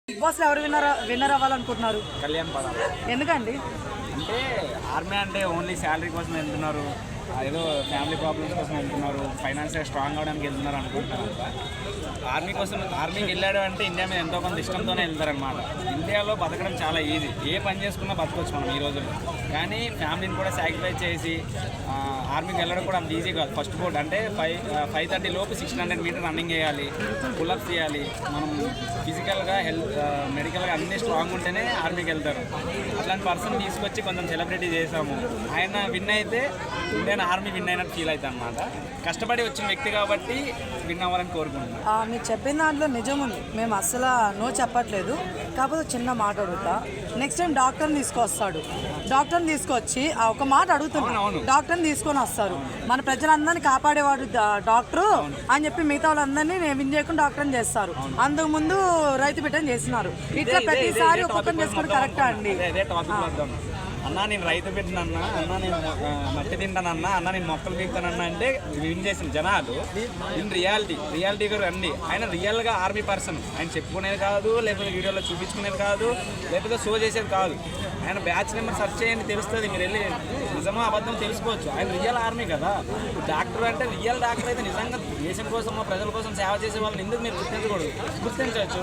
Big boss ఎవరు winner అవ్వాలనుకుంటున్నారు? Kalyan పడాలి. ఎందుకండి? అంటే ఆర్మీ అంటే ఓన్లీ శాలరీ కోసం వెళ్తున్నారు, ఏదో ఫ్యామిలీ ప్రాబ్లమ్స్ కోసం వెళ్తున్నారు, ఫైనాన్షియల్ స్ట్రాంగ్ అవడానికి వెళ్తున్నారు అనుకుంటున్నారు. ఆర్మీకి వెళ్ళాడు అంటే ఇండియా మీద ఎంతో కొంత ఇష్టంతోనే వెళ్తారనమాట. ఇండియాలో బతకడం చాలా ఈజీ, ఏ పని చేసుకున్నా బతకొచ్చు మనం ఈ రోజుల్లో. కానీ ఫ్యామిలీని కూడా సాక్రిఫైస్ చేసి ఆర్మీకి వెళ్ళడం కూడా అంత ఈజీ కాదు. ఫస్ట్ బోర్డ్ అంటే 5:30 లోపు 1600 మీటర్ రన్నింగ్ చేయాలి, పుల్అప్స్ చేయాలి. మనం ఫిజికల్గా మెడికల్గా అన్నీ స్ట్రాంగ్ ఉంటేనే ఆర్మీకి వెళ్తారు. అట్లాంటి పర్సన్ తీసుకొచ్చి కొంచెం సెలబ్రిటీ చేసాము. ఆయన విన్ అయితే ఇండియన్ ఆర్మీ విన్ అయినట్టు ఫీల్ అవుతుంది అనమాట. కష్టపడి వచ్చిన వ్యక్తి కాబట్టి విన్ అవ్వాలని కోరుకుంటున్నాను. మీరు చెప్పిన దాంట్లో నిజం ఉంది, మేము అస్సలు నో చెప్పట్లేదు. కాకపోతే చిన్న మాట అడుగుతా, నెక్స్ట్ టైం డాక్టర్ని తీసుకొస్తాడు, డాక్టర్ని తీసుకొచ్చి ఒక మాట అడుగుతున్నాను, డాక్టర్ని తీసుకొని వస్తారు, మన ప్రజలందరినీ కాపాడేవాడు డాక్టరు అని చెప్పి మిగతా వాళ్ళందరినీ విన్ చేయకుండా డాక్టర్ని చేస్తారు. అందుకు ముందు రైతు బిడ్డని చేస్తున్నారు. ఇట్లా ప్రతిసారి ఒక్కొక్కరిని చేసుకోవడం కరెక్టా అండి? అన్నా నేను రైతు పెట్టినన్నా, అన్నా నేను మట్టి తింటానన్నా, అన్నా నేను మొక్కలు పీకుతానన్నా అంటే విన్ చేసిన జనాలు ఇన్ రియాలిటీ గారు అండి. ఆయన రియల్గా ఆర్మీ పర్సన్. ఆయన చెప్పుకునేది కాదు, లేకపోతే వీడియోలో చూపించుకునేది కాదు, లేకపోతే షో చేసేది కాదు. ఆయన బ్యాచ్ నెంబర్ సెర్చ్ చేయండి, తెలుస్తుంది. మీరు వెళ్ళి నిజమో అబద్ధం తెలుసుకోవచ్చు. ఆయన రియల్ ఆర్మీ కదా. డాక్టర్ అంటే రియల్ డాక్టర్ అయితే నిజంగా దేశం కోసం ప్రజల కోసం సేవ చేసే వాళ్ళని ఎందుకు మీరు గుర్తించకూడదు? గుర్తించవచ్చు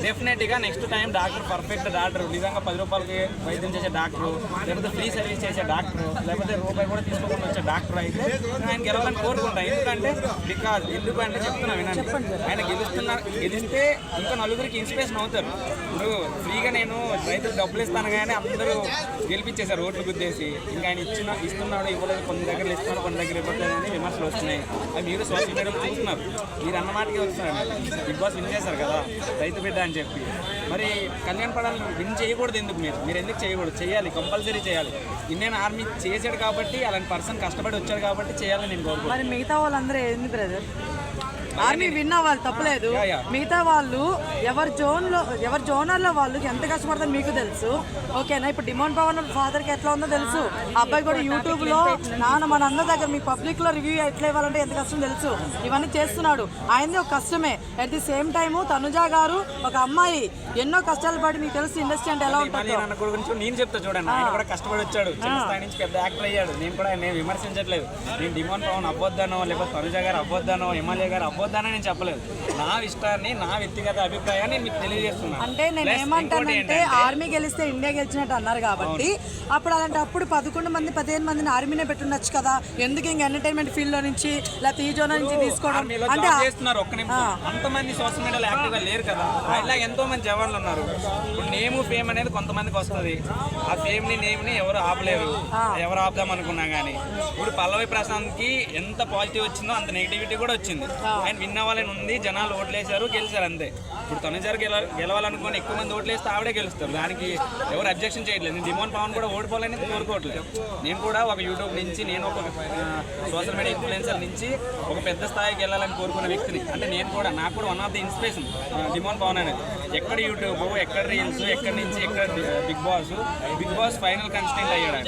డెఫినెట్గా. Next time doctor perfect doctor, నిజంగా 10 రూపాయలకి వైద్యం చేసే డాక్టరు, లేకపోతే ఫ్రీ సర్వీస్ చేసే డాక్టర్, లేకపోతే రూపాయి కూడా తీసుకోకుండా వచ్చే డాక్టర్ అయితే ఆయన గెలవాలని కోరుకుంటాను. ఎందుకంటే ఎందుకంటే చెప్తున్నా వినండి, ఆయన గెలిస్తే ఇంకా నలుగురికి ఇన్స్పిరేషన్ అవుతారు. ఇప్పుడు ఫ్రీగా నేను రైతులకు డబ్బులు ఇస్తాను కానీ అందరూ గెలిపించేశారు ఓట్లు గుద్దేసి. ఇంకా ఆయన ఇస్తున్నాడు, ఇవ్వలేదు, కొన్ని దగ్గర ఇస్తున్నాడు, కొన్ని దగ్గర ఇవ్వట్లేదని విమర్శలు వస్తున్నాయి. అవి మీరు సోషల్ మీడియాలో చూస్తున్నారు. మీరు అన్నమాటకే వస్తున్నారు. బిగ్ బాస్ విన్ చేశారు కదా రైతు బిడ్డ అని చెప్పి. మరి కళ్యాణ్ పడాలని విన్ చేయకూడదు. ఎందుకు మీరు ఎందుకు చేయకూడదు? చేయాలి, కంపల్సరీ చేయాలి. ఇండియన్ ఆర్మీ చేశాడు కాబట్టి, అలాంటి పర్సన్ కష్టపడి వచ్చాడు కాబట్టి చేయాలని నేను కోరుకుంటున్నాను. మరి మిగతా వాళ్ళందరూ ఏంది బ్రదర్? ఆర్మీ విన్ అవ్వాలి, తప్పలేదు. మిగతా వాళ్ళు ఎవరి జోనర్లో వాళ్ళకి ఎంత కష్టపడతారో మీకు తెలుసు, ఓకేనా? ఇప్పుడు డిమాండ్ పవన్ ఫాదర్కి ఎట్లా ఉందో తెలుసు. అబ్బాయి కూడా యూట్యూబ్లో మన అందరి దగ్గర మీ పబ్లిక్లో రివ్యూ ఎట్లా ఇవ్వాలంటే ఎంత కష్టం తెలుసు. ఇవన్నీ చేస్తున్నాడు. ఆయనది ఒక కష్టమే. At the same time Tanuja గారు ఒక అమ్మాయి ఎన్నో కష్టాలు పడి, మీకు తెలుసు ఇండస్ట్రీ అంటే ఎలా ఉంటుంది. నేను చెప్తా చూడండి, ఆయన కూడా కష్టపడి వచ్చాడు, చిన్న స్థాయి నుంచి పెద్ద యాక్టర్ అయ్యాడు. నేను కూడా నేను విమర్శించట్లేదు. నేను డిమాండ్ పవన్ అవ్వొద్దానో, లేకపోతే తనుజా గారు అవ్వొద్దానో, ఎమ్మెల్యే గారు అవ్వొద్దానో నేను చెప్పలేదు. నా ఇష్టాన్ని, నా వ్యక్తిగత అభిప్రాయాన్ని మీకు తెలియజేస్తున్నాను. అంటే నేను ఏమంటానంటే, ఆర్మీ గెలిస్తే ఇండియా గెలిచినట్టు అన్నారు కాబట్టి అప్పుడు అలాంటప్పుడు 11 మంది 15 మందిని ఆర్మీనే పెట్టుండొచ్చు కదా. ఎందుకు ఇంకా ఎంటర్టైన్మెంట్ ఫీల్డ్ లో నుంచి లేకపోతే ఈ జోన్ నుంచి తీసుకోవడం అంటే చేస్తున్నారు. ఒక్క నిమిషం, అంతమంది సోషల్ మీడియాలో యాక్టివ్ గా లేరు కదా. ఇలా ఎంతో మంది జవాన్లు ఉన్నారు. ఇప్పుడు నేము ఫేమ్ అనేది కొంతమందికి వస్తుంది. ఆ ఫేమ్ ని నేమ్ ని ఎవరు ఆపలేరు. ఎవరు ఆపుదాం అనుకున్నా కానీ ఇప్పుడు పల్లవి ప్రశాంత్ కి ఎంత పాజిటివ్ వచ్చిందో అంత నెగిటివిటీ కూడా వచ్చింది. ఆయన విన్ అవ్వాలని ఉంది, జనాలు ఓట్లేశారు, గెలిచారు అంతే. ఇప్పుడు తనుజారు గెలవాలనుకుని ఎక్కువ మంది ఓట్లేస్తే ఆవిడే గెలుస్తారు. దానికి ఎవరు అబ్జెక్షన్ చేయట్లేదు. నేను డిమాండ్ పవన్ కూడా ఓడిపోవాలని కోరుకోవట్లేదు. నేను కూడా ఒక యూట్యూబ్ నుంచి, నేను ఒక సోషల్ మీడియా ఇన్ఫ్లుయెన్సర్ నుంచి ఒక పెద్ద స్థాయికి వెళ్ళాలని కోరుకున్న వ్యక్తిని. అంటే నాకు కూడా one of the inspiration demand Pawan అనేది. ఎక్కడ యూట్యూబ్, ఎక్కడ రీల్స్, ఎక్కడి నుంచి ఎక్కడ బిగ్ బాస్ ఫైనల్ కంటెస్టెంట్ అయ్యాడు.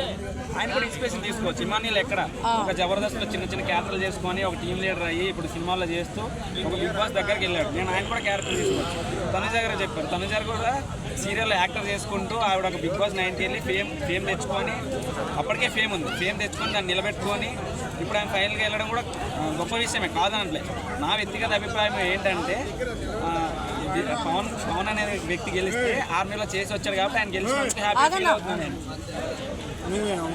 ఆయన కూడా ఇన్స్పిరేషన్ తీసుకోవచ్చు. ఇమానియల్ ఎక్కడ ఒక జబర్దస్త్లో చిన్న క్యారెక్టర్లు చేసుకొని ఒక టీమ్ లీడర్ అయ్యి ఇప్పుడు సినిమాల్లో చేస్తూ ఒక బిగ్ బాస్ దగ్గరికి వెళ్ళాడు. నేను ఆయన కూడా క్యారెక్టర్ తీసుకోవచ్చు. తనుజా గారు చెప్పారు, తనుజా కూడా సీరియల్లో యాక్టర్ చేసుకుంటూ ఆవిడ ఒక బిగ్ బాస్ 90 వెళ్ళి ఫేమ్ తెచ్చుకొని, అప్పటికే ఫేమ్ ఉంది, ఫేమ్ తెచ్చుకొని దాన్ని నిలబెట్టుకొని ఇప్పుడు ఆయన ఫైనల్గా వెళ్ళడం కూడా గొప్ప విషయమే కాదనట్లే. నా వ్యక్తిగత అభిప్రాయం ఏంటంటే, పవన్ అనే వ్యక్తి గెలిస్తే ఆర్మీలో చేసి వచ్చాడు కాబట్టి ఆయన గెలిచిన హ్యాపీ ఫీల్ అవుతుంది నేను.